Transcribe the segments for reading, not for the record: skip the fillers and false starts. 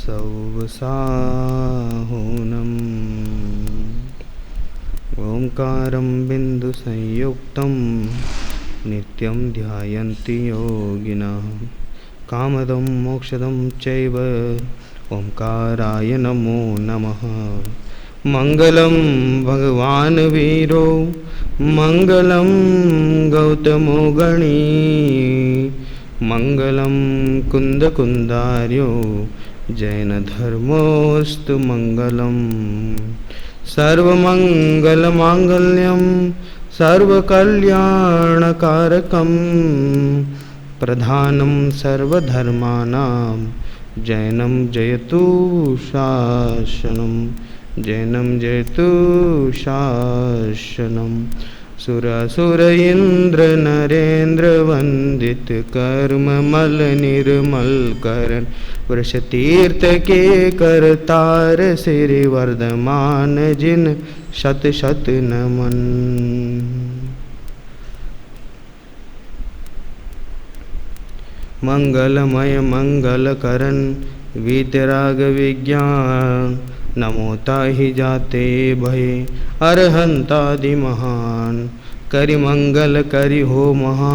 सौवसाहुनम् ओंकारं बिन्दुसंयुक्तं नित्यं ध्यायन्ति योगिनः कामदं मोक्षदं चैव ओंकाराय नमो नमः। मंगलं भगवान् वीरो मंगलं गौतमो गणी मंगलं कुन्दकुन्दार्यो जैनधर्मोऽस्तु मंगलम्। सर्वमंगलमांगल्यं सर्वकल्याणकारकं प्रधानं सर्वधर्माणां जैनं जयतु शासनं जैनं जयतु शासनं। सुरासुर इंद्र नरेंद्र वंदित कर्म मल निर्मल करण वृषतीर्थ के करतार श्री वर्धमान जिन शत शत नमन। मंगलमय मंगलकरण वीतराग विज्ञान नमोता ही जाते भय अरहंतादि महान। करि मंगल करि हो महा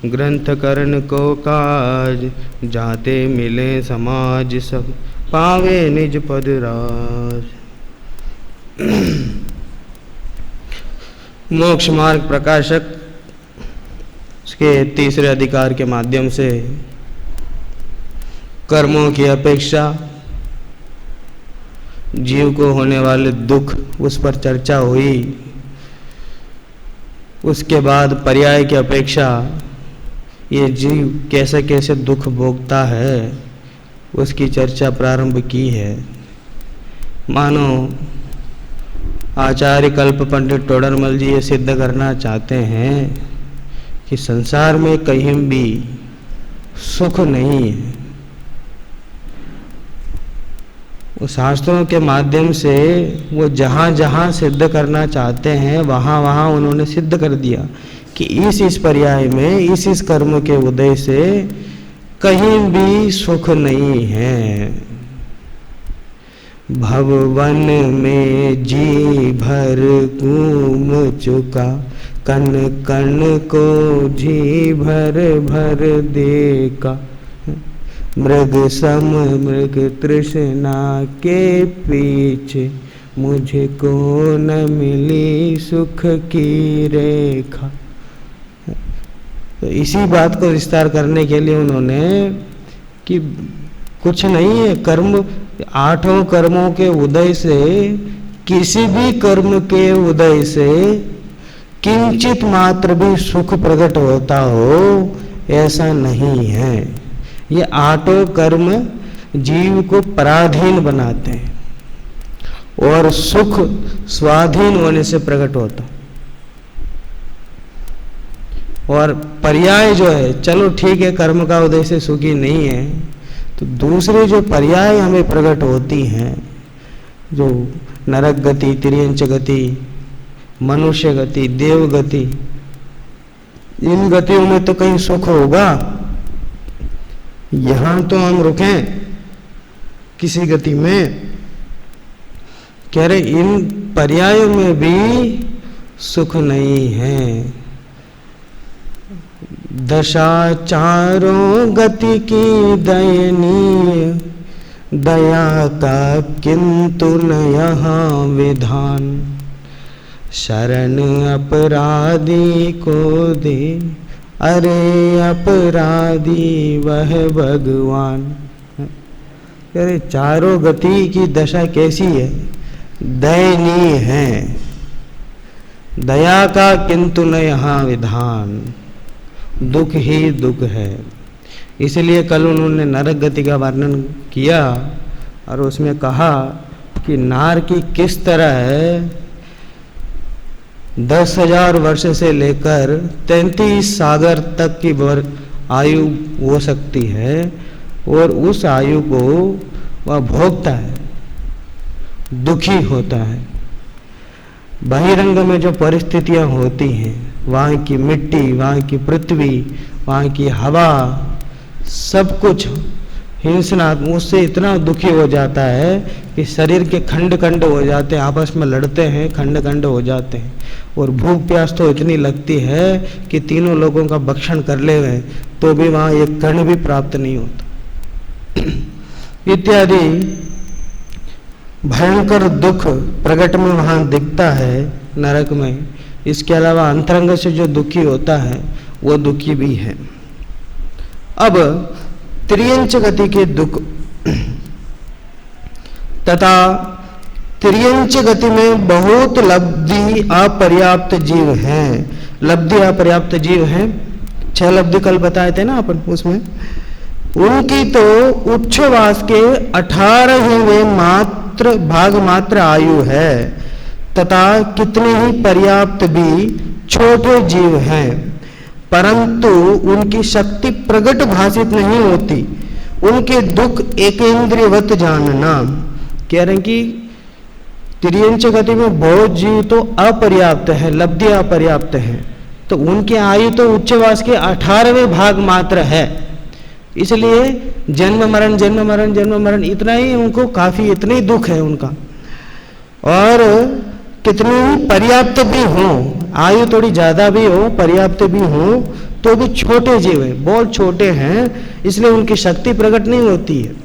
ग्रंथ करण को काज जाते मिले समाज सब पावे निज पद राज। मोक्ष मार्ग प्रकाशक के तीसरे अधिकार के माध्यम से कर्मों की अपेक्षा जीव को होने वाले दुख उस पर चर्चा हुई। उसके बाद पर्याय की अपेक्षा ये जीव कैसे कैसे दुख भोगता है उसकी चर्चा प्रारंभ की है। मानो आचार्य कल्प पंडित टोडरमल जी ये सिद्ध करना चाहते हैं कि संसार में कहीं भी सुख नहीं है। वो शास्त्रों के माध्यम से वो जहाँ जहाँ सिद्ध करना चाहते हैं वहाँ वहाँ उन्होंने सिद्ध कर दिया कि इस पर्याय में इस कर्म के उदय से कहीं भी सुख नहीं है। भवन में जी भर घूम चुका कण कण को जी भर भर देखा। मृग सम मृग तृष्णा के पीछे मुझको न मिली सुख की रेखा। तो इसी बात को विस्तार करने के लिए उन्होंने कि कुछ नहीं है कर्म, आठों कर्मों के उदय से किसी भी कर्म के उदय से किंचित मात्र भी सुख प्रकट होता हो ऐसा नहीं है। ये आठों कर्म जीव को पराधीन बनाते हैं और सुख स्वाधीन होने से प्रकट होता। और पर्याय जो है, चलो ठीक है कर्म का उदय से सुखी नहीं है, तो दूसरे जो पर्याय हमें प्रकट होती हैं, जो नरक गति, तिर्यंच गति, मनुष्य गति, देव गति, इन गतियों में तो कहीं सुख होगा। यहां तो हम रुकें किसी गति में, कह रहे इन पर्यायों में भी सुख नहीं है। दशा चारों गति की दयनीय दया का किंतु न यहाँ विधान। शरण अपराधी को दे अरे अपराधी वह भगवान। अरे चारों गति की दशा कैसी है? दयनीय है। दया का किंतु न यहाँ विधान, दुख ही दुख है। इसलिए कल उन्होंने नरक गति का वर्णन किया और उसमें कहा कि नार की किस तरह है 10,000 वर्ष से लेकर 33 सागर तक की आयु हो सकती है और उस आयु को वह भोगता है, दुखी होता है। बहिरंग में जो परिस्थितियां होती हैं, वहाँ की मिट्टी, वहाँ की पृथ्वी, वहाँ की हवा, सब कुछ हिंसनात्मक, उससे इतना दुखी हो जाता है कि शरीर के खंड खंड हो जाते हैं, आपस में लड़ते हैं, खंड खंड हो जाते हैं। और भूख प्यास तो इतनी लगती है कि तीनों लोगों का भक्षण कर ले गए तो भी वहाँ एक कण भी प्राप्त नहीं होता। इत्यादि भयंकर दुख प्रकट में वहाँ दिखता है नरक में। इसके अलावा अंतरंग से जो दुखी होता है वो दुखी भी है। अब त्रियंच गति के दुख तथा त्रियंच गति में बहुत लब्धि अपर्याप्त जीव हैं। लब्धि अपर्याप्त जीव हैं, 6 लब्धि कल बताए थे ना अपन, उसमें उनकी तो उच्छ्वास के 18वें मात्र भाग मात्र आयु है तथा कितने ही पर्याप्त भी छोटे जीव हैं, परंतु उनकी शक्ति प्रकट भाषित नहीं होती। उनके दुख एकेंद्रियवत जानना। कह रहे हैं कि त्रियंच गति में बहुत जीव तो अपर्याप्त है, लब्धि अपर्याप्त है, तो उनकी आयु तो उच्छ्वास के 18वें भाग मात्र है। इसलिए जन्म मरण जन्म मरण जन्म मरण इतना ही उनको काफी, इतना ही दुख है उनका। और कितने ही पर्याप्त भी हो, आयु थोड़ी ज्यादा भी हो, पर्याप्त भी हो, तो भी छोटे जीव है, बहुत छोटे हैं, इसलिए उनकी शक्ति प्रकट नहीं होती है।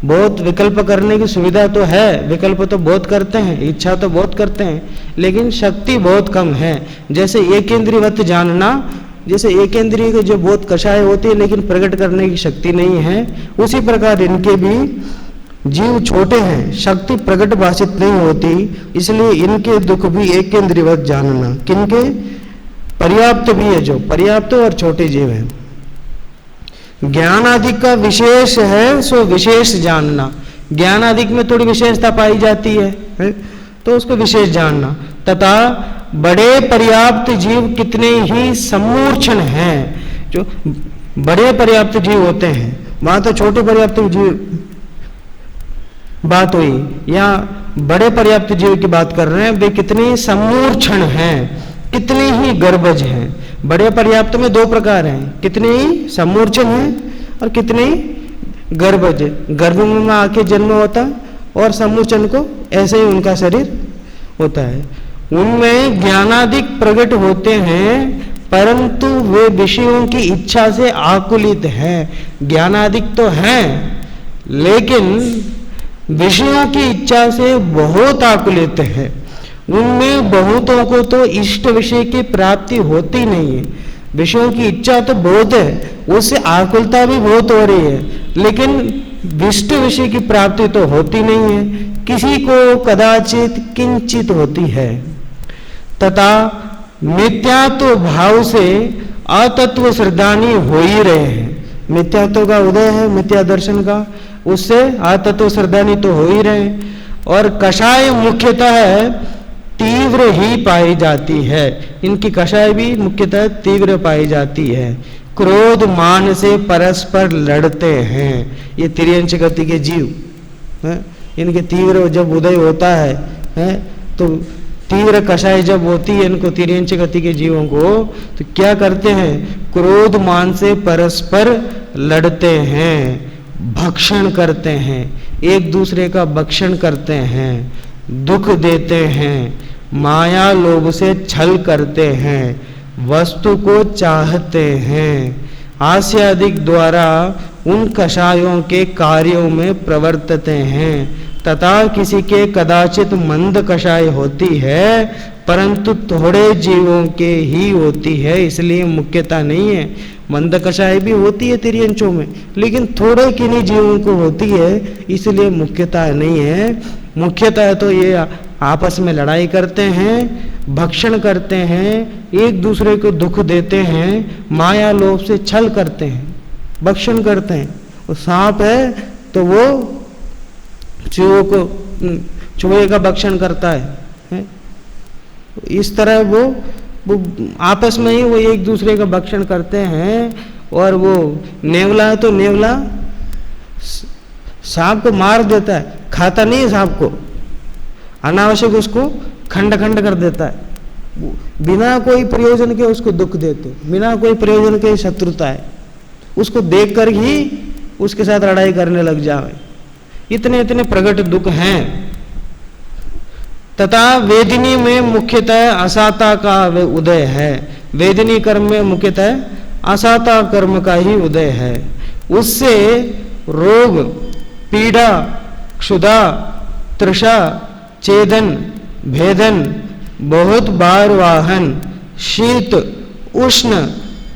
बहुत विकल्प करने की सुविधा तो है, विकल्प तो बहुत करते हैं, इच्छा तो बहुत करते हैं, लेकिन शक्ति बहुत कम है। जैसे एकेंद्रियवत जानना, जैसे एकेंद्रिय के जो बहुत कषाय होती है लेकिन प्रकट करने की शक्ति नहीं है, उसी प्रकार इनके भी जीव छोटे हैं, शक्ति प्रकट भाषित नहीं होती, इसलिए इनके दुख भी एकेंद्रियवत जानना। किनके? पर्याप्त भी है, जो पर्याप्त और छोटे जीव हैं। ज्ञानाधिक का विशेष है सो विशेष जानना। ज्ञानाधिक में थोड़ी विशेषता पाई जाती है तो उसको विशेष जानना। तथा बड़े पर्याप्त जीव कितने ही सम्मूर्छन हैं। जो बड़े पर्याप्त जीव होते हैं, वहां तो छोटे पर्याप्त जीव बात हुई, या बड़े पर्याप्त जीव की बात कर रहे हैं, वे कितने सम्मूर्छन हैं, कितने ही गर्भज हैं। बड़े पर्याप्त में 2 प्रकार हैं, कितने ही सम्मूर्छन हैं और कितने ही गर्भज। गर्भ में आके जन्म होता और सम्मूर्छन को ऐसे ही उनका शरीर होता है। उनमें ज्ञानाधिक प्रकट होते हैं, परंतु वे विषयों की इच्छा से आकुलित हैं। ज्ञानाधिक तो हैं, लेकिन विषयों की इच्छा से बहुत आकुलित है। उनमें बहुतों को तो इष्ट विषय की प्राप्ति होती नहीं है। विषयों की इच्छा तो बहुत है, उससे आकुलता भी बहुत हो रही है, लेकिन विष्ट विषय की प्राप्ति तो होती नहीं है। किसी को कदाचित किंचित होती है। तथा मिथ्यात्व भाव से अतत्व श्रद्धानी हो ही रहे हैं। मिथ्यात्व का उदय है, मिथ्या दर्शन का, उससे अतत्व श्रद्धानी तो हो ही रहे हैं। और कषाय मुख्यतः तीव्र ही पाई जाती है। इनकी कषाय भी मुख्यतः तीव्र पाई जाती है। क्रोध मान से परस्पर लड़ते हैं ये त्रियंच गति के जीव है। इनके तीव्र जब उदय होता है तो तीव्र कषाय जब होती है इनको त्रियंच गति के जीवों को, तो क्या करते हैं? क्रोध मान से परस्पर लड़ते हैं, भक्षण करते हैं, एक दूसरे का भक्षण करते हैं, दुख देते हैं, माया लोभ से छल करते हैं, वस्तु को चाहते हैं, आस्यादिक द्वारा उन कषायों के कार्यों में प्रवर्तते हैं। तथा किसी के कदाचित मंद कषाय होती है, परंतु थोड़े जीवों के ही होती है, इसलिए मुख्यता नहीं है। मंद कषाय भी होती है तिर्यंचों में, लेकिन थोड़े किन्हीं जीवों को होती है, इसलिए मुख्यता नहीं है। मुख्यतः तो ये आपस में लड़ाई करते हैं, भक्षण करते हैं, एक दूसरे को दुख देते हैं, माया लोभ से छल करते हैं, भक्षण करते हैं। और सांप है तो वो चूहे का भक्षण करता है। इस तरह वो आपस में ही वो एक दूसरे का भक्षण करते हैं। और वो नेवला है तो नेवला सांप को मार देता है, खाता नहीं है सांप को, अनावश्यक उसको खंड खंड कर देता है, बिना कोई प्रयोजन के उसको दुख देते, बिना कोई प्रयोजन के शत्रुता है। उसको देखकर ही उसके साथ लड़ाई करने लग जाए। इतने इतने प्रकट दुख हैं। तथा वेदिनी में मुख्यतः असाता का उदय है। वेदिनी कर्म में मुख्यतः असाता कर्म का ही उदय है। उससे रोग, पीड़ा, क्षुधा, तृषा, चेदन, भेदन, बहुत बार वाहन, शीत, उष्ण,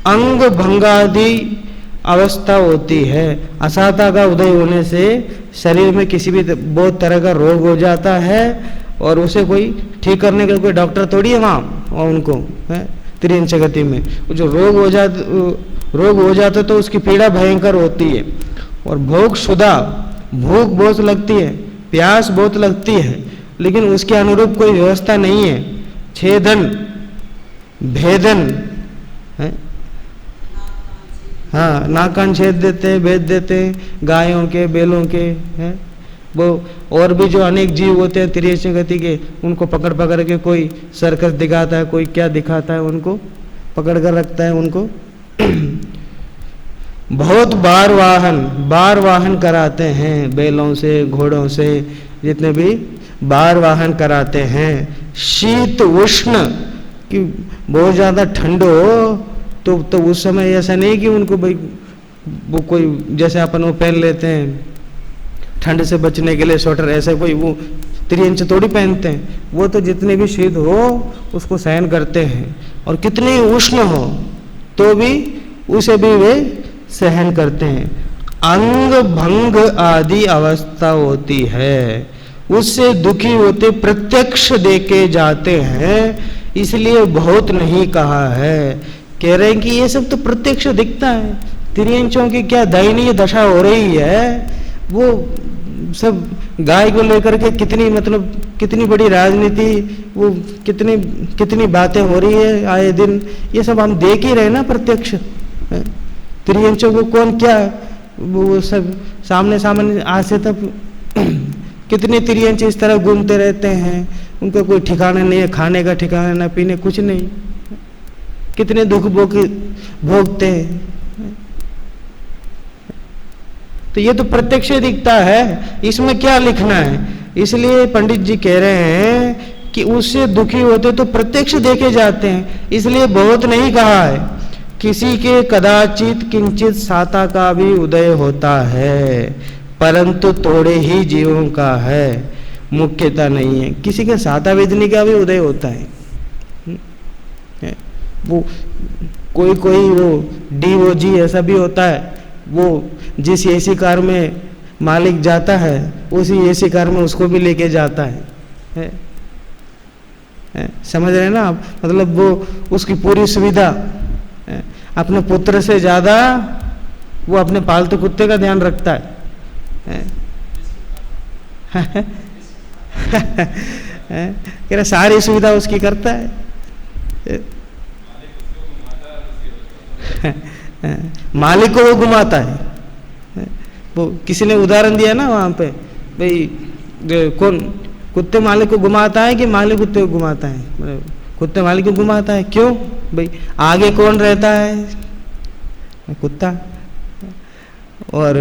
अंग भंगादि अवस्था होती है। असाता का उदय होने से शरीर में किसी भी बहुत तरह का रोग हो जाता है और उसे कोई ठीक करने का कोई डॉक्टर थोड़ी है वहाँ, और उनको है त्रियंच गति में जो रोग हो जाता तो उसकी पीड़ा भयंकर होती है। और भोग क्षुधा, भूख बहुत लगती है, प्यास बहुत लगती है, लेकिन उसके अनुरूप कोई व्यवस्था नहीं है। छेदन, भेदन है, हाँ, नाक कान छेद देते, भेद देते, गायों के, बैलों के हैं वो। और भी जो अनेक जीव होते हैं त्रियंच गति के, उनको पकड़ पकड़ के कोई सर्कस दिखाता है, कोई क्या दिखाता है, उनको पकड़ कर रखता है उनको। बहुत बार वाहन कराते हैं, बैलों से, घोड़ों से, जितने भी बार वाहन कराते हैं। शीत उष्ण, कि बहुत ज्यादा ठंड हो तो उस समय ऐसा नहीं कि उनको भाई वो कोई जैसे अपन वो पहन लेते हैं ठंड से बचने के लिए स्वेटर, ऐसा कोई वो त्रियंच थोड़ी पहनते हैं। वो तो जितने भी शीत हो उसको सहन करते हैं, और कितनी उष्ण हो तो भी उसे भी वे सहन करते हैं। अंग भंग आदि अवस्था होती है, उससे दुखी होते प्रत्यक्ष देखे जाते हैं, इसलिए बहुत नहीं कहा है। कह रहे हैं कि ये सब तो प्रत्यक्ष दिखता है, त्रियंचों की क्या दयनीय दशा हो रही है। वो सब गाय को लेकर के कितनी बड़ी राजनीति, वो कितनी बातें हो रही है आए दिन, ये सब हम देख ही रहे ना प्रत्यक्ष। त्रियंचों को कौन क्या, वो सब सामने आज से तब कितने त्रियंच इस तरह घूमते रहते हैं, उनका कोई ठिकाना नहीं है, खाने का ठिकाना ना, पीने कुछ नहीं, कितने दुख भोगते हैं। तो ये तो प्रत्यक्ष दिखता है, इसमें क्या लिखना है। इसलिए पंडित जी कह रहे हैं कि उससे दुखी होते तो प्रत्यक्ष देखे जाते हैं, इसलिए बहुत नहीं कहा है। किसी के कदाचित किंचित साता का भी उदय होता है, परंतु थोड़े ही जीवों का है, मुख्यता नहीं है। किसी के साता वेदनी का भी उदय होता है। वो कोई वो डीओजी ऐसा भी होता है, वो जिस एसी कार में मालिक जाता है उसी एसी कार में उसको भी लेके जाता है। समझ रहे हैं ना आप, मतलब वो उसकी पूरी सुविधा, अपने पुत्र से ज्यादा वो अपने पालतू कुत्ते का ध्यान रखता है। कह रहा सारी सुविधा उसकी करता है। मालिक को वो घुमाता है। वो किसी ने उदाहरण दिया ना वहां पे, भाई कौन कुत्ते मालिक को घुमाता है कि मालिक कुत्ते को घुमाता है? कुत्ते मालिक को घुमाता है। क्यों भाई? आगे कौन रहता है? कुत्ता। और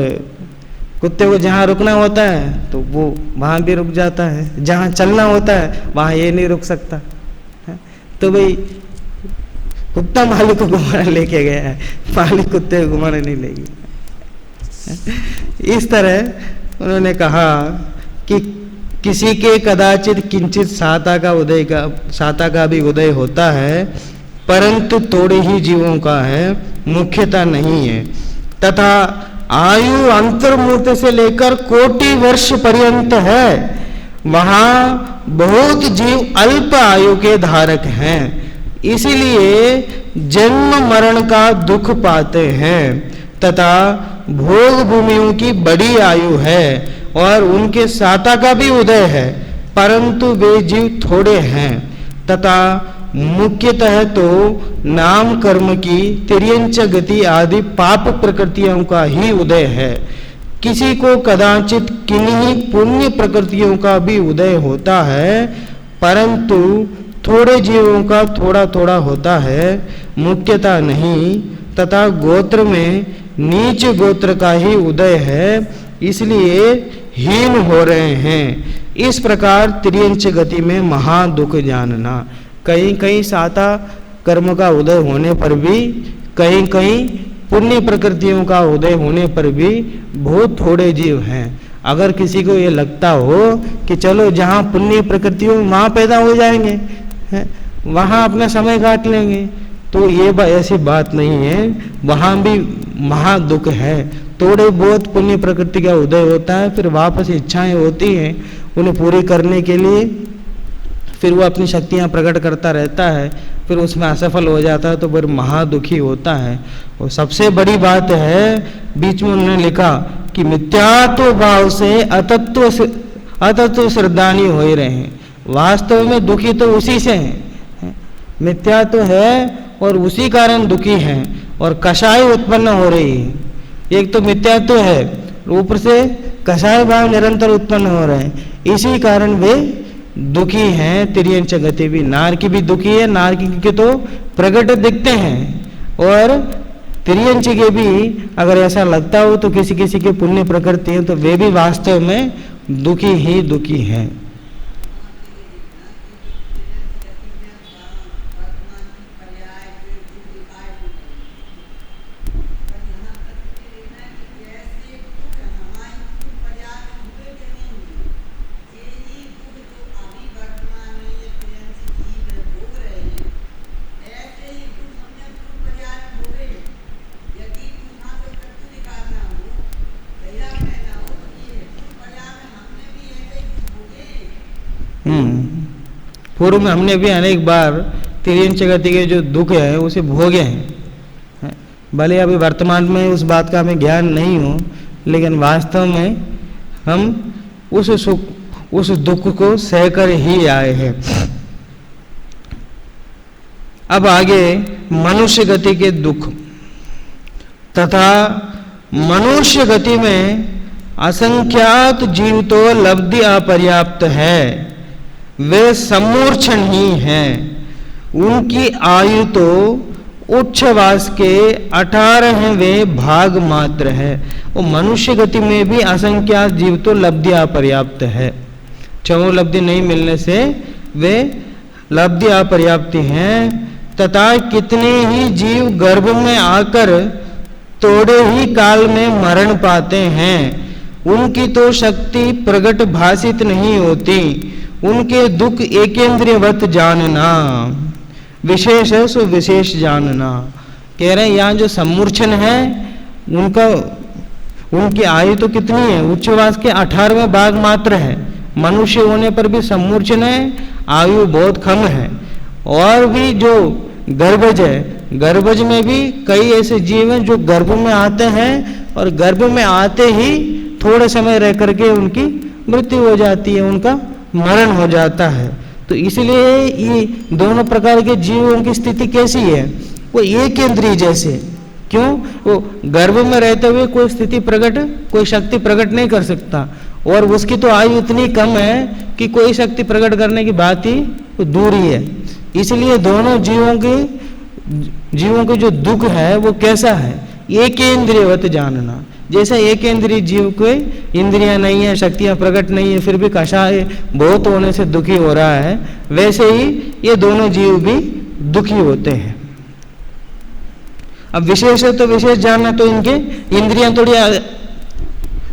कुत्ते को जहाँ रुकना होता है तो वो वहाँ भी रुक जाता है, जहाँ चलना होता है वहाँ ये नहीं रुक सकता। तो भाई कुत्ता मालिक को घुमाने लेके गया है, मालिक कुत्ते को घुमाने नहीं ले गया। इस तरह उन्होंने कहा कि किसी के कदाचित किंचित साता का भी उदय होता है, परंतु थोड़े ही जीवों का है, मुख्यता नहीं है। तथा आयु अंतर्मूर्त से लेकर कोटि वर्ष पर्यंत है, वहां बहुत जीव अल्प आयु के धारक हैं, इसीलिए जन्म मरण का दुख पाते हैं। तथा भोग भूमियों की बड़ी आयु है और उनके साता का भी उदय है, परंतु वे जीव थोड़े हैं। तथा मुख्यतः तो नाम कर्म की तिर्यंच गति आदि पाप प्रकृतियों का ही उदय है। किसी को कदाचित किन्हीं पुण्य प्रकृतियों का भी उदय होता है, परंतु थोड़े जीवों का थोड़ा थोड़ा होता है, मुख्यता नहीं। तथा गोत्र में नीच गोत्र का ही उदय है, इसलिए हीन हो रहे हैं। इस प्रकार त्रियंच गति में महा दुख जानना। कहीं कहीं साता कर्म का उदय होने पर भी, कहीं कहीं पुण्य प्रकृतियों का उदय होने पर भी बहुत थोड़े जीव हैं। अगर किसी को ये लगता हो कि चलो जहाँ पुण्य प्रकृतियों वहाँ पैदा हो जाएंगे, वहाँ अपना समय काट लेंगे, तो ये ऐसी बात नहीं है। वहाँ भी महा दुख है। थोड़े बहुत पुण्य प्रकृति का उदय होता है, फिर वापस इच्छाएं होती हैं उन्हें पूरी करने के लिए, फिर वो अपनी शक्तियाँ प्रकट करता रहता है, फिर उसमें असफल हो जाता है, तो फिर महादुखी होता है। और सबसे बड़ी बात है, बीच में उन्होंने लिखा कि मिथ्यात्व भाव से अतत्व श्रद्धानी हो ही रहे हैं। वास्तव में दुखी तो उसी से है, मिथ्यात्व है और उसी कारण दुखी है, और कषाय उत्पन्न हो रही है। एक तो मिथ्यात्व है, ऊपर से कषाय भाव निरंतर उत्पन्न हो रहे हैं, इसी कारण वे दुखी हैं। तिर्यंच गति भी, नारकी भी दुखी है, नारकी के तो प्रकट दिखते हैं, और तिर्यंच के भी अगर ऐसा लगता हो तो किसी किसी के पुण्य प्रकृति है, तो वे भी वास्तव में दुखी ही दुखी हैं। पूर्व में हमने भी अनेक बार तिर्यंच गति के जो दुख है उसे भोगे हैं। भले अभी वर्तमान में उस बात का हमें ज्ञान नहीं हो, लेकिन वास्तव में हम उस सुख, उस दुख को सहकर ही आए हैं। अब आगे मनुष्य गति के दुख। तथा मनुष्य गति में असंख्यात जीव तो लब्धि अपर्याप्त है, वे सम्मूर्छन ही हैं। उनकी आयु तो उच्छ्वास के 18वें भाग मात्र है। वो मनुष्य गति में भी असंख्यात जीव तो लब्धि अपर्याप्त है। छहों लब्धि नहीं मिलने से वे लब्धि अपर्याप्ति हैं। तथा कितने ही जीव गर्भ में आकर थोड़े ही काल में मरण पाते हैं। उनकी तो शक्ति प्रकट भाषित नहीं होती। उनके दुख एकेंद्रियवत जानना, विशेष है सो विशेष जानना। कह रहे हैं यहाँ जो सम्मूर्छन है उनकी आयु तो कितनी है, उच्छ्वास के 18वें भाग मात्र है। मनुष्य होने पर भी सम्मूर्छन है, आयु बहुत कम है। और भी जो गर्भज है, गर्भज में भी कई ऐसे जीव हैं जो गर्भ में आते हैं और गर्भ में आते ही थोड़े समय रह करके उनकी मृत्यु हो जाती है, उनका मरण हो जाता है। तो इसलिए ये दोनों प्रकार के जीवों की स्थिति कैसी है, वो एक इंद्रिय जैसे। क्यों? वो गर्भ में रहते हुए कोई स्थिति प्रकट, कोई शक्ति प्रकट नहीं कर सकता, और उसकी तो आयु इतनी कम है कि कोई शक्ति प्रकट करने की बात ही तो दूर ही है। इसलिए दोनों जीवों के जो दुख है वो कैसा है, एक इंद्रियवत जानना। जैसे एक इंद्रिय जीव को इंद्रियां नहीं है, शक्तियां प्रकट नहीं है, फिर भी कषाय बहुत होने से दुखी हो रहा है, वैसे ही ये दोनों जीव भी दुखी होते हैं। अब विशेष है तो विशेष जानना, तो इनके इंद्रियां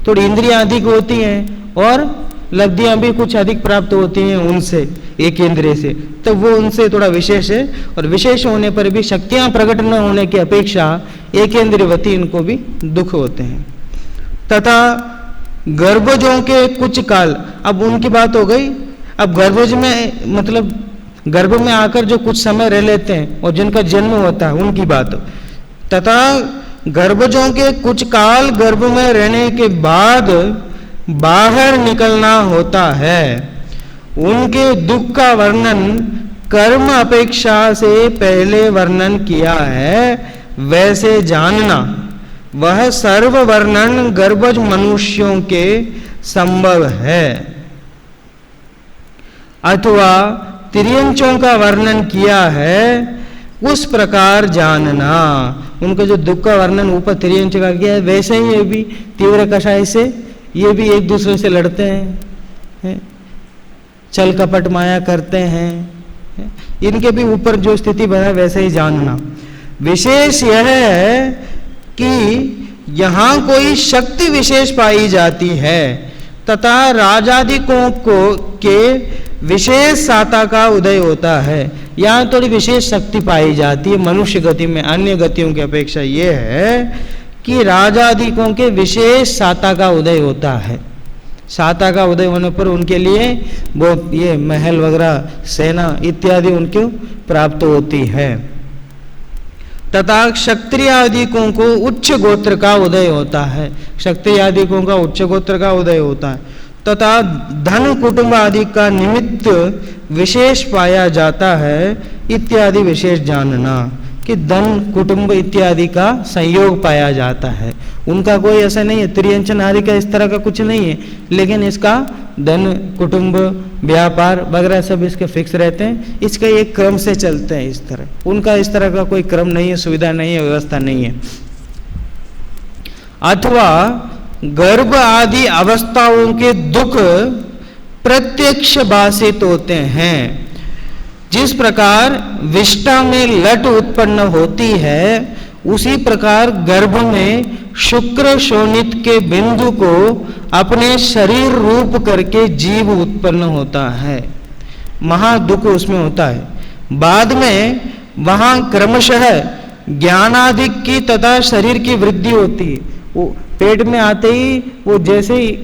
थोड़ी इंद्रियां अधिक होती हैं और लब्धियां भी कुछ अधिक प्राप्त होती हैं उनसे, एक इंद्रिय से, तो वो उनसे थोड़ा विशेष है। और विशेष होने पर भी शक्तियां प्रकट न होने की अपेक्षा एक इंद्रियवती इनको भी दुख होते हैं। तथा गर्भजों के कुछ काल, अब उनकी बात हो गई। अब गर्भज में मतलब गर्भ में आकर जो कुछ समय रह लेते हैं और जिनका जन्म होता है उनकी बात। तथा गर्भजों के कुछ काल गर्भ में रहने के बाद बाहर निकलना होता है, उनके दुख का वर्णन कर्म अपेक्षा से पहले वर्णन किया है, वैसे जानना। वह सर्व वर्णन गर्भज मनुष्यों के संभव है। अथवा तिर्यंचों का वर्णन किया है, उस प्रकार जानना। उनका जो दुख का वर्णन ऊपर तिर्यंच का किया है, वैसे ही ये भी तीव्र कषाय से ये भी एक दूसरे से लड़ते हैं, छल कपट माया करते हैं। इनके भी ऊपर जो स्थिति बना वैसे ही जानना। विशेष यह है कि यहां कोई शक्ति विशेष पाई जाती है तथा राजादिकों को के विशेष साता का उदय होता है। यहाँ थोड़ी विशेष शक्ति पाई जाती है मनुष्य गति में, अन्य गतियों की अपेक्षा यह है कि राजादिकों के विशेष साता का उदय होता है। साता का उदय होने पर उनके लिए बहुत ये महल वगैरह, सेना इत्यादि उनको प्राप्त होती है। तथा क्षत्रिय आदिकों को उच्च गोत्र का उदय होता है। क्षत्रिय आदिकों का उच्च गोत्र का उदय होता है। तथा धन कुटुंब आदि का निमित्त विशेष पाया जाता है इत्यादि विशेष जानना कि धन कुटुंब इत्यादि का संयोग पाया जाता है। उनका कोई ऐसा नहीं है, त्रियंचन आदि का इस तरह का कुछ नहीं है, लेकिन इसका धन कुटुंब व्यापार वगैरह सब इसके फिक्स रहते हैं। इसका एक क्रम से चलते हैं इस तरह। उनका इस तरह का कोई क्रम नहीं है, सुविधा नहीं है, व्यवस्था नहीं है। अथवा गर्भ आदि अवस्थाओं के दुख प्रत्यक्ष भाषित होते हैं। जिस प्रकार विष्ठा में लट उत्पन्न होती है, उसी प्रकार गर्भ में शुक्र शोणित के बिंदु को अपने शरीर रूप करके जीव उत्पन्न होता है। महादुख उसमें होता है। बाद में वहां क्रमशः ज्ञानाधिक की तथा शरीर की वृद्धि होती है। वो पेट में आते ही वो जैसे ही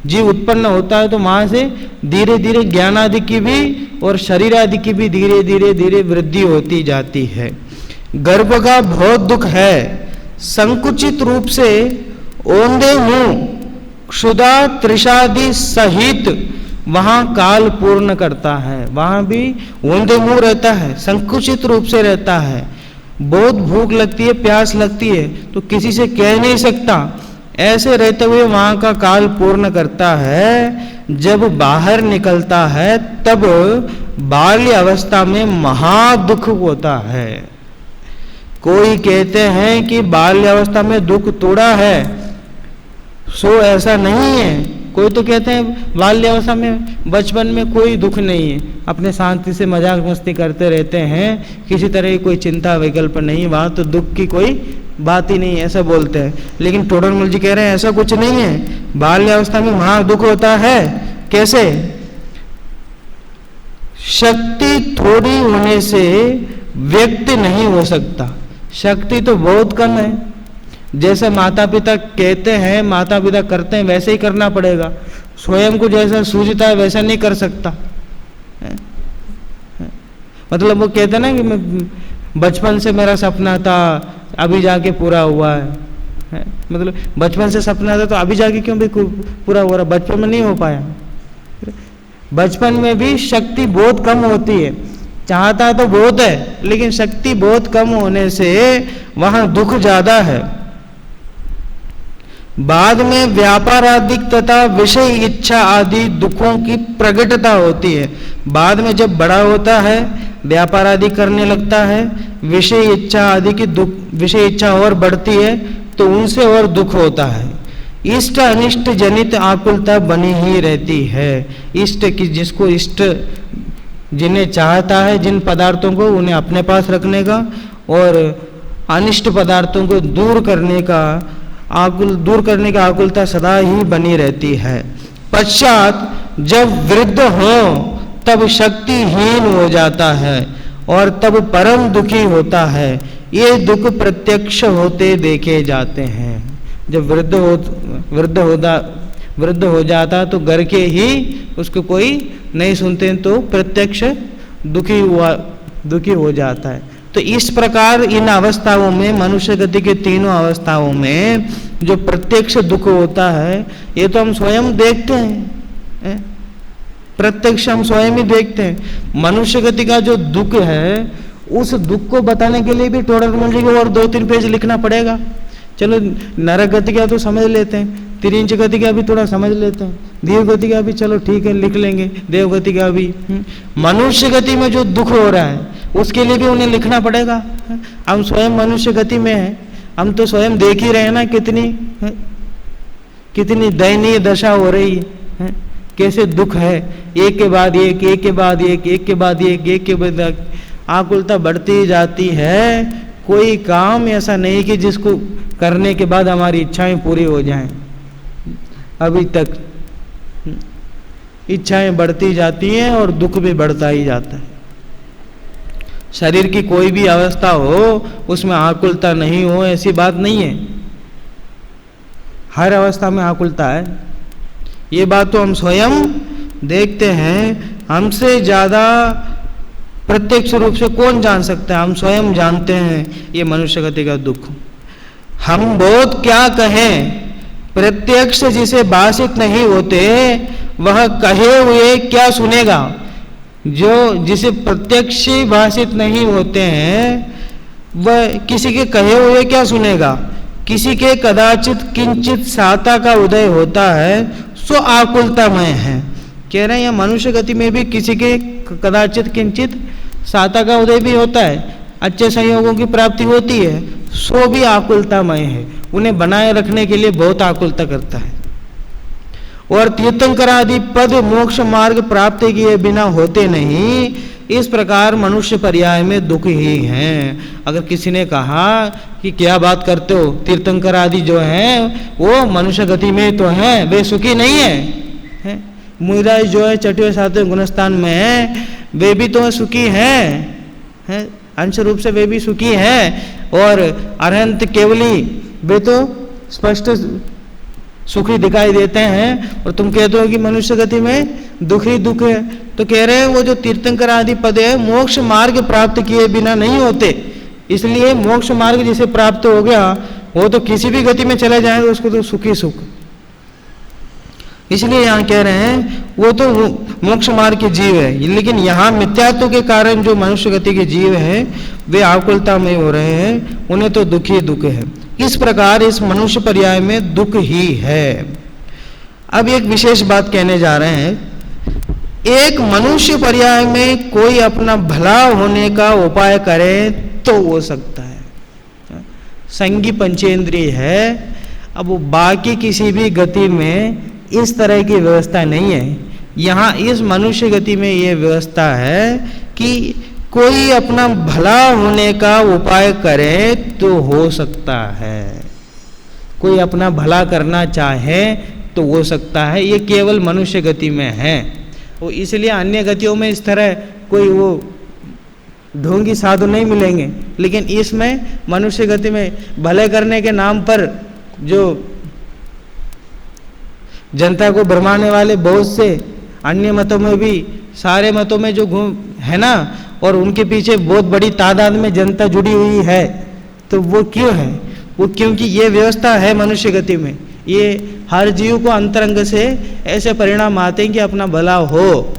जीव उत्पन्न होता है तो वहां से धीरे धीरे ज्ञान आदि की भी और शरीर आदि की भी धीरे धीरे वृद्धि होती जाती है। गर्भ का बहुत दुख है। संकुचित रूप से ओंधे मुंह क्षुधा त्रिषादि सहित वहां काल पूर्ण करता है। वहां भी ओंधे मुंह रहता है, संकुचित रूप से रहता है। बहुत भूख लगती है, प्यास लगती है तो किसी से कह नहीं सकता। ऐसे रहते हुए वहां का काल पूर्ण करता है। जब बाहर निकलता है तब बाल्य अवस्था में महादुख होता है। कोई कहते हैं कि बाल्य अवस्था में दुख थोड़ा है, सो ऐसा नहीं है। कोई तो कहते हैं बाल्य अवस्था में बचपन में कोई दुख नहीं है, अपने शांति से मजाक मस्ती करते रहते हैं, किसी तरह की कोई चिंता विकल्प नहीं, वहां तो दुख की कोई बात ही नहीं, ऐसा बोलते हैं। लेकिन टोडरमल जी कह रहे हैं ऐसा कुछ नहीं है। बाल्य अवस्था में वहां दुख होता है। कैसे? शक्ति थोड़ी होने से व्यक्ति नहीं हो सकता। शक्ति तो बहुत कम है। जैसे माता पिता कहते हैं, माता पिता करते हैं, वैसे ही करना पड़ेगा। स्वयं को जैसा सूझता है वैसा नहीं कर सकता। मतलब वो कहते हैं ना कि मैं बचपन से मेरा सपना था, अभी जाके पूरा हुआ है। मतलब बचपन से सपना था तो अभी जाके क्यों भी पूरा हो रहा? बचपन में नहीं हो पाया। बचपन में भी शक्ति बहुत कम होती है। चाहता तो बहुत है, लेकिन शक्ति बहुत कम होने से वहां दुख ज्यादा है। बाद में व्यापार आदि तथा विषय इच्छा आदि दुखों की प्रकटता होती है। बाद में जब बड़ा होता है, व्यापार आदि करने लगता है, विषय इच्छा आदि की दुख, विषय इच्छा और बढ़ती है तो उनसे और दुख होता है। इष्ट अनिष्ट जनित आकुलता बनी ही रहती है। इष्ट की, जिसको इष्ट जिन्हें चाहता है, जिन पदार्थों को, उन्हें अपने पास रखने का, और अनिष्ट पदार्थों को दूर करने का आकुलता सदा ही बनी रहती है। पश्चात जब वृद्ध हो तब शक्तिहीन हो जाता है और तब परम दुखी होता है। ये दुख प्रत्यक्ष होते देखे जाते हैं। जब वृद्ध हो जाता तो घर के ही उसको कोई नहीं सुनते तो प्रत्यक्ष दुखी हो जाता है। तो इस प्रकार इन अवस्थाओं में, मनुष्य गति के तीनों अवस्थाओं में जो प्रत्यक्ष दुख होता है, ये तो हम स्वयं देखते हैं। प्रत्यक्ष हम स्वयं ही देखते हैं। मनुष्य गति का जो दुख है, उस दुख को बताने के लिए भी टोडरमल जी को और 2-3 पेज लिखना पड़ेगा। चलो नरक गति का तो समझ लेते हैं, तिरिंच गति का भी थोड़ा समझ लेते हैं, देवगति का भी चलो ठीक है लिख लेंगे, देवगति का भी। मनुष्य गति में जो दुख हो रहा है उसके लिए भी उन्हें लिखना पड़ेगा। हम स्वयं मनुष्य गति में हैं, हम तो स्वयं देख ही रहे हैं ना कितनी दयनीय दशा हो रही है, कैसे दुख है, एक के बाद एक, एक के बाद एक, एक के बाद एक, एक के बाद एक, आकुलता बढ़ती जाती है। कोई काम ऐसा नहीं कि जिसको करने के बाद हमारी इच्छाएं पूरी हो जाएं। अभी तक इच्छाएं बढ़ती जाती हैं और दुख भी बढ़ता ही जाता है। शरीर की कोई भी अवस्था हो उसमें आकुलता नहीं हो ऐसी बात नहीं है, हर अवस्था में आकुलता है। ये बात तो हम स्वयं देखते हैं, हमसे ज्यादा प्रत्यक्ष रूप से कौन जान सकता है, हम स्वयं जानते हैं ये मनुष्य गति का दुख। हम बहुत क्या कहें, प्रत्यक्ष जिसे भाषित नहीं होते वह कहे हुए क्या सुनेगा। जो जिसे प्रत्यक्ष भाषित नहीं होते हैं वह किसी के कहे हुए क्या सुनेगा। किसी के कदाचित किंचित साता का उदय होता है सो आकुलतामय है। कह रहे हैं मनुष्य गति में भी किसी के कदाचित किंचित साता का उदय भी होता है, अच्छे संयोगों की प्राप्ति होती है, सो भी आकुलतामय है, उन्हें बनाए रखने के लिए बहुत आकुलता करता है। और तीर्थंकर आदि पद मोक्ष मार्ग प्राप्त किए बिना होते नहीं, इस प्रकार मनुष्य पर्याय में दुख ही हैं। अगर किसी ने कहा कि क्या बात करते हो, तीर्थंकर आदि जो हैं वो मनुष्य गति में तो हैं, वे सुखी नहीं है। मुनिराज जो है छठवें सातवें गुणस्थान में है, वे भी तो सुखी हैं, अंश रूप से वे भी सुखी हैं। और अरहंत केवली वे तो स्पष्ट सुखी दिखाई देते हैं, और तुम कहते हो कि मनुष्य गति में दुख ही दुख है। तो कह रहे हैं वो जो तीर्थंकर आदि पद है मोक्ष मार्ग प्राप्त किए बिना नहीं होते, इसलिए मोक्ष मार्ग जिसे प्राप्त हो गया वो तो किसी भी गति में चले जाएंगे उसको तो सुखी सुख। इसलिए यहाँ कह रहे हैं वो तो मोक्ष मार्ग के जीव है, लेकिन यहाँ मिथ्यात्व के कारण जो मनुष्य गति के जीव हैं वे आकुलता में हो रहे हैं, उन्हें तो दुख ही दुख है। इस प्रकार इस मनुष्य पर्याय में दुख ही है। अब एक विशेष बात कहने जा रहे हैं, एक मनुष्य पर्याय में कोई अपना भला होने का उपाय करे तो हो सकता है, संगी पंचेंद्रिय है। अब वो बाकी किसी भी गति में इस तरह की व्यवस्था नहीं है। यहाँ इस मनुष्य गति में ये व्यवस्था है कि कोई अपना भला होने का उपाय करे तो हो सकता है, कोई अपना भला करना चाहे तो हो सकता है। ये केवल मनुष्य गति में है, वो इसलिए अन्य गतियों में इस तरह कोई वो ढोंगी साधु नहीं मिलेंगे, लेकिन इसमें मनुष्य गति में भले करने के नाम पर जो जनता को भरमाने वाले बहुत से अन्य मतों में भी, सारे मतों में जो घूम है ना, और उनके पीछे बहुत बड़ी तादाद में जनता जुड़ी हुई है, तो वो क्यों है? वो क्योंकि ये व्यवस्था है मनुष्य गति में। ये हर जीव को अंतरंग से ऐसे परिणाम आते हैं कि अपना भला हो,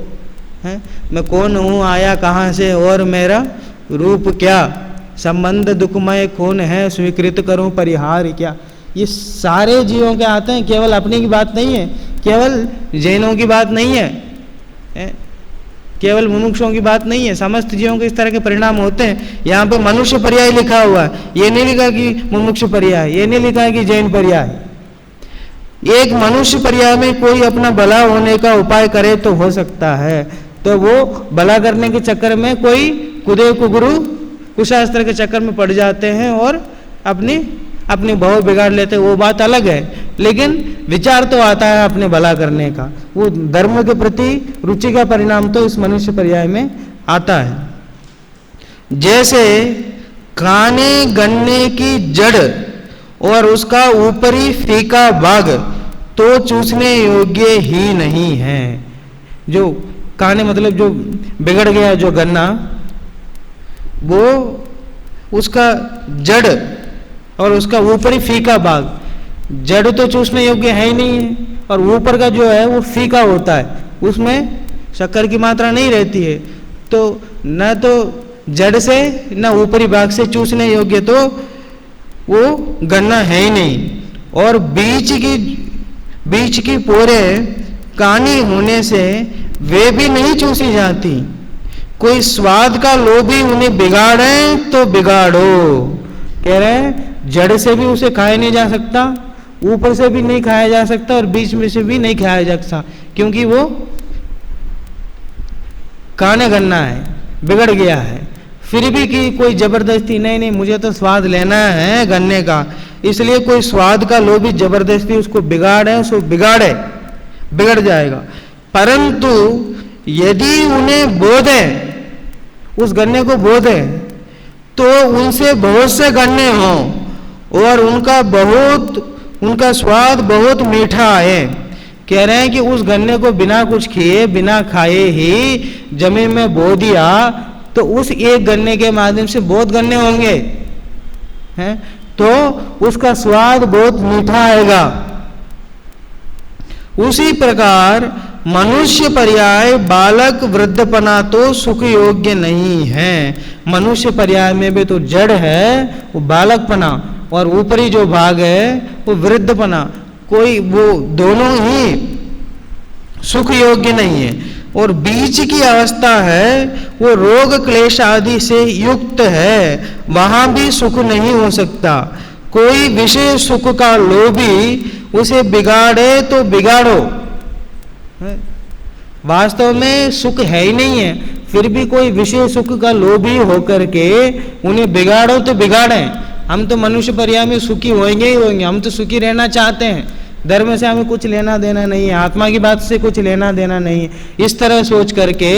है? मैं कौन हूँ, आया कहाँ से, और मेरा रूप क्या, संबंध दुखमय कौन है, स्वीकृत करूँ परिहार क्या। ये सारे जीवों के आते हैं, केवल अपनी की बात नहीं है, केवल जैनों की बात नहीं है, केवल मुमुक्षों की बात नहीं है, समस्त जीवों के इस तरह के परिणाम होते हैं। यहाँ पे मनुष्य पर्याय लिखा हुआ है, ये नहीं लिखा कि मुमुक्ष पर्याय, ये नहीं लिखा है कि जैन पर्याय। एक मनुष्य पर्याय में कोई अपना भला होने का उपाय करे तो हो सकता है, तो वो भला करने के चक्कर में कोई कुदेव कुगुरु कुशास्त्र के चक्कर में पड़ जाते हैं और अपनी भाव बिगाड़ लेते हैं, वो बात अलग है। लेकिन विचार तो आता है अपने भला करने का, वो धर्म के प्रति रुचि का परिणाम तो इस मनुष्य पर्याय में आता है। जैसे काने गन्ने की जड़ और उसका ऊपरी फीका भाग तो चूसने योग्य ही नहीं है। जो काने मतलब जो बिगड़ गया जो गन्ना, वो उसका जड़ और उसका ऊपरी फीका भाग, जड़ तो चूसने योग्य है ही नहीं है, और ऊपर का जो है वो फीका होता है, उसमें शक्कर की मात्रा नहीं रहती है, तो न तो जड़ से न ऊपरी भाग से चूसने योग्य तो वो गन्ना है ही नहीं। और बीच की पोरे कानी होने से वे भी नहीं चूसी जाती। कोई स्वाद का लोभी उन्हें बिगाड़े तो बिगाड़ो। कह रहे हैं जड़ से भी उसे खाया नहीं जा सकता, ऊपर से भी नहीं खाया जा सकता और बीच में से भी नहीं खाया जा सकता, क्योंकि वो काने गन्ना है, बिगड़ गया है। फिर भी कि कोई जबरदस्ती नहीं मुझे तो स्वाद लेना है गन्ने का, इसलिए कोई स्वाद का लोभी जबरदस्ती उसको बिगाड़े, बिगड़ जाएगा। परंतु यदि उन्हें बोधे, उस गन्ने को बोधे, तो उनसे बहुत से गन्ने हों और उनका स्वाद बहुत मीठा है। कह रहे हैं कि उस गन्ने को बिना कुछ किए बिना खाए ही जमीन में बो दिया तो उस एक गन्ने के माध्यम से बहुत गन्ने होंगे, हैं, तो उसका स्वाद बहुत मीठा आएगा। उसी प्रकार मनुष्य पर्याय बालक वृद्धपना तो सुख योग्य नहीं है। मनुष्य पर्याय में भी तो जड़ है वो बालकपना और ऊपरी जो भाग है वो वृद्धपना, कोई वो दोनों ही सुख योग्य नहीं है। और बीच की अवस्था है वो रोग क्लेश आदि से युक्त है, वहां भी सुख नहीं हो सकता। कोई विषय सुख का लोभी उसे बिगाड़े तो बिगाड़ो, वास्तव में सुख है ही नहीं है, फिर भी कोई विषय सुख का लोभी होकर के उन्हें बिगाड़ो तो बिगाड़े। हम तो मनुष्य पर्याय में सुखी होंगे ही होंगे, हम तो सुखी रहना चाहते हैं, धर्म से हमें कुछ लेना देना नहीं है, आत्मा की बात से कुछ लेना देना नहीं है। इस तरह सोच करके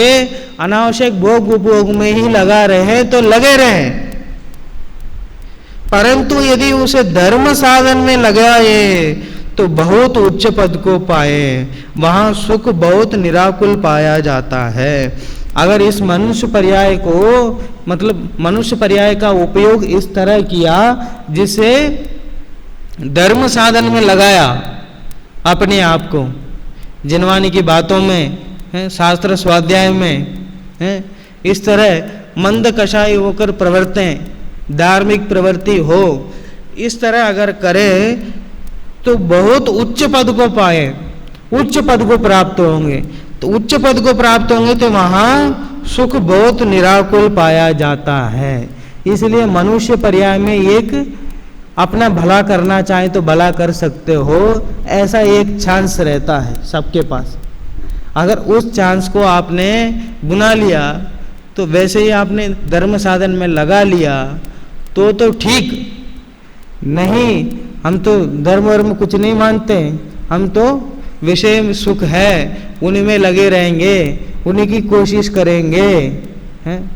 अनावश्यक भोग उपभोग में ही लगा रहे तो लगे रहे, परंतु यदि उसे धर्म साधन में लगाए तो बहुत उच्च पद को पाए, वहां सुख बहुत निराकुल पाया जाता है। अगर इस मनुष्य पर्याय को मतलब मनुष्य पर्याय का उपयोग इस तरह किया जिसे धर्म साधन में लगाया, अपने आप को जिनवानी की बातों में है, शास्त्र स्वाध्याय में है, इस तरह मंद कषाय होकर प्रवर्तें, धार्मिक प्रवृत्ति हो, इस तरह अगर करे तो बहुत उच्च पद को पाए, उच्च पद को प्राप्त होंगे। तो उच्च पद को प्राप्त होंगे तो वहां सुख बहुत निराकुल पाया जाता है। इसलिए मनुष्य पर्याय में एक अपना भला करना चाहे तो भला कर सकते हो, ऐसा एक चांस रहता है सबके पास। अगर उस चांस को आपने बुना लिया तो वैसे ही आपने धर्म साधन में लगा लिया तो ठीक नहीं। हम तो धर्म वर्म कुछ नहीं मानते, हम तो विषय में सुख है उन्हीं में लगे रहेंगे, उन्हीं की कोशिश करेंगे, हैं?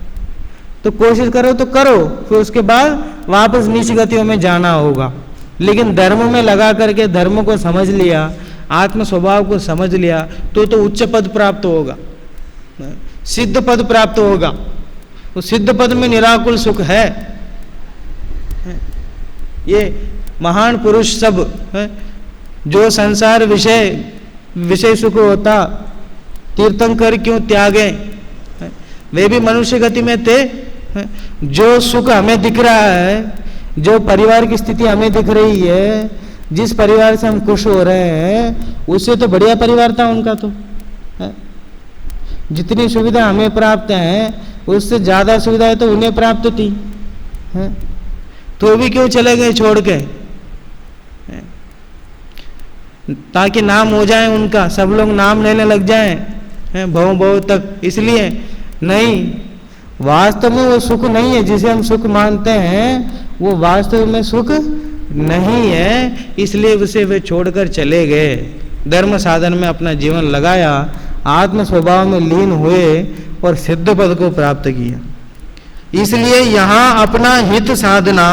तो कोशिश करो तो करो, फिर उसके बाद वापस नीच गतियों में जाना होगा। लेकिन धर्म में लगा करके धर्म को समझ लिया, आत्म स्वभाव को समझ लिया तो उच्च पद प्राप्त होगा, सिद्ध पद प्राप्त होगा। उस सिद्ध पद में निराकुल सुख है। ये महान पुरुष सब है जो संसार विषय सुख होता तीर्थंकर क्यों त्यागे, वे भी मनुष्य गति में थे। जो सुख हमें दिख रहा है, जो परिवार की स्थिति हमें दिख रही है, जिस परिवार से हम खुश हो रहे हैं उससे तो बढ़िया परिवार था उनका। तो जितनी सुविधा हमें प्राप्त है उससे ज्यादा सुविधाएं तो उन्हें प्राप्त थी, तो भी क्यों चले गए छोड़ के, ताकि नाम हो जाए उनका, सब लोग नाम लेने लग जाएं भव भव तक। इसलिए नहीं, वास्तव में वो सुख नहीं है जिसे हम सुख मानते हैं, वो वास्तव में सुख नहीं है। इसलिए उसे वे छोड़कर चले गए, धर्म साधन में अपना जीवन लगाया, आत्म स्वभाव में लीन हुए और सिद्ध पद को प्राप्त किया। इसलिए यहाँ अपना हित साधना,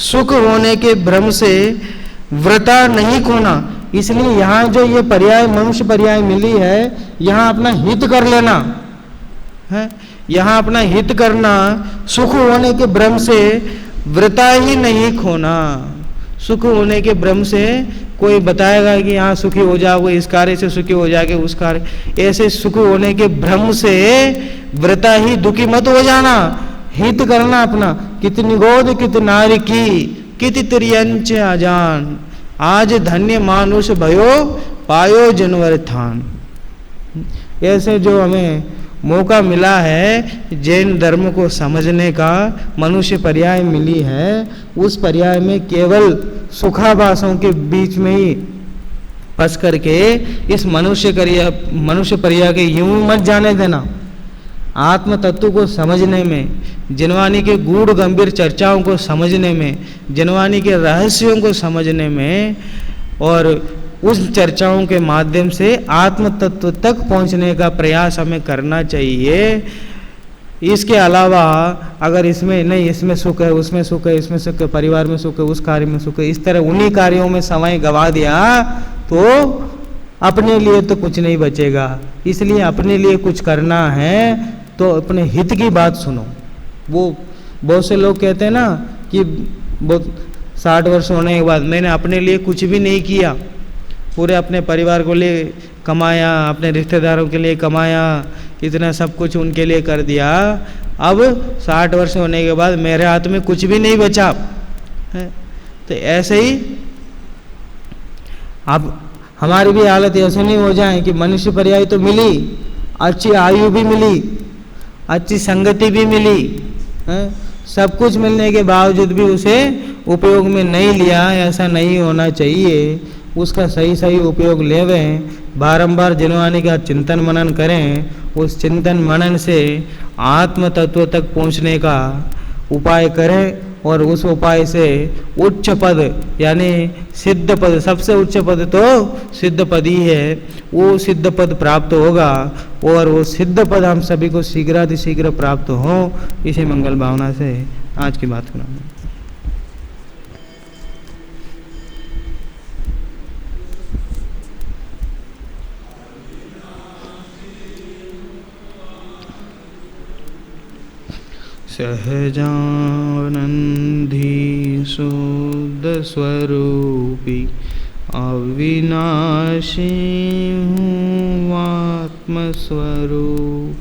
सुख होने के भ्रम से व्रता नहीं खोना। इसलिए यहाँ जो ये पर्याय मनुष्य पर्याय मिली है, यहाँ अपना हित कर लेना है, यहाँ अपना हित करना, सुख होने के भ्रम से व्रता ही नहीं खोना। सुख होने के भ्रम से कोई बताएगा कि यहाँ सुखी हो जाओगे, इस कार्य से सुखी हो जाओगे, उस कार्य, ऐसे सुख होने के भ्रम से व्रता ही दुखी मत हो जाना, हित करना अपना। कितनी गोद कित नारी की कित त्रियंच अजान, आज धन्य मानुष भयो पायो जनवर थान। ऐसे जो हमें मौका मिला है जैन धर्म को समझने का, मनुष्य पर्याय मिली है, उस पर्याय में केवल सुखाभासों के बीच में ही फंस करके इस मनुष्य पर्याय के यूं मत जाने देना। आत्म तत्व को समझने में, जिनवानी के गूढ़ गंभीर चर्चाओं को समझने में, जिनवानी के रहस्यों को समझने में और उस चर्चाओं के माध्यम से आत्म तत्व तक पहुंचने का प्रयास हमें करना चाहिए। इसके अलावा अगर इसमें नहीं, इसमें सुख है, उसमें सुख है, इसमें सुख है, परिवार में सुख है, उस कार्य में सुख है, इस तरह उन्हीं कार्यों में समय गवा दिया तो अपने लिए तो कुछ नहीं बचेगा। इसलिए अपने लिए कुछ करना है तो अपने हित की बात सुनो। वो बहुत से लोग कहते हैं ना कि 60 वर्ष होने के बाद मैंने अपने लिए कुछ भी नहीं किया, पूरे अपने परिवार को लिए कमाया, अपने रिश्तेदारों के लिए कमाया, इतना सब कुछ उनके लिए कर दिया, अब 60 वर्ष होने के बाद मेरे हाथ में कुछ भी नहीं बचा है। तो ऐसे ही अब हमारी भी हालत ऐसे नहीं हो जाए कि मनुष्य पर्याय तो मिली, अच्छी आयु भी मिली, अच्छी संगति भी मिली है, सब कुछ मिलने के बावजूद भी उसे उपयोग में नहीं लिया। ऐसा नहीं होना चाहिए। उसका सही सही उपयोग लेवें, बारंबार जिनवानी का चिंतन मनन करें, उस चिंतन मनन से आत्म तत्व तक पहुंचने का उपाय करें और उस उपाय से उच्च पद यानी सिद्ध पद, सबसे उच्च पद तो सिद्ध पद ही है, वो सिद्ध पद प्राप्त होगा और वो सिद्ध पद हम सभी को शीघ्रातिशीघ्र प्राप्त हो। इसी मंगल भावना से आज की बात करूँगा। सहजानंदी शुद्ध स्वरूपी अविनाशी हूँ आत्मस्वरूप,